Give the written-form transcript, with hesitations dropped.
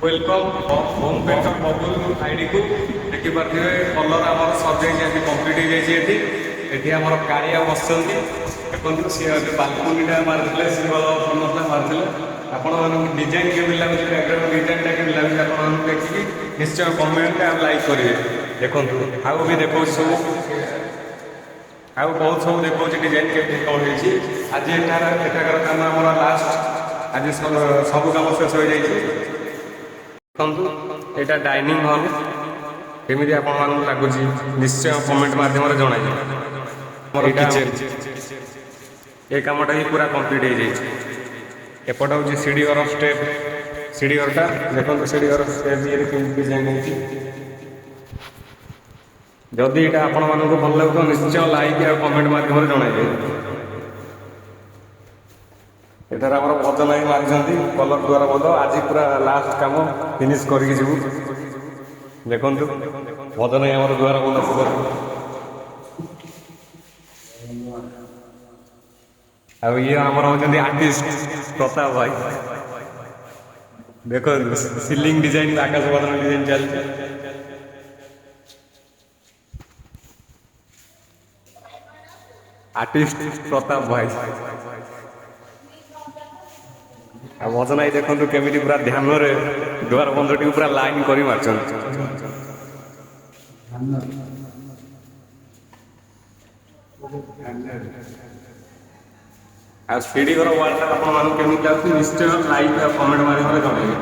Welcome home page बबुल ID को देखी पारे कलर आम सजाई कम्प्लीट हो जाए ये आम कालिया बस देखो सी बालकोनीटा मार्ते सिंगल फर्णता मार्ते आपण डिजाइन केमी लगे बैकग्राउंड डिजाइनटा केमी लगे आप देखिए निश्चय कमेंट लाइक करेंगे देखो आउ भी देखो सब आउ बहुत सब देखो डिजाइन के कौन हो आज एठार काम आम लास्ट आज सब कम शेष हो जाए देखु यहाँ डाइनिंग हॉल केमी आपण लगुच निश्चय कमेंट मध्यम जन किचेन ये कमटा ही पूरा कंप्लीट हो जाए एपट हूँ सीढ़ी घर स्टेप सीढ़ी घरटा देखो सीढ़ी घर स्टेप ये डिजाइन होती जदि यहाँ आपण मानक भल लगे तो निश्चय लाइक और कमेंट मध्यम जनइबे एठार आम भजन ही मारी कलर द्वारा बंद आज पूरा लास्ट काम फिनिश करके जीवु देखु भजन ही आम द्वारा बंद अब ये आमर होती आर्टिस्ट प्रताप भाई देखो सीलिंग डिजाइन आकाश बदन डिजाइन चलती आर्टिस्ट प्रताप भाई आ भजन आई देखो केमी पूरा ध्यान द्वार बंध टी पूरा लाइन कर सीढ़ी घर वार्ता आपको निश्चय लाइक कमेंट माध्यम जनइबे।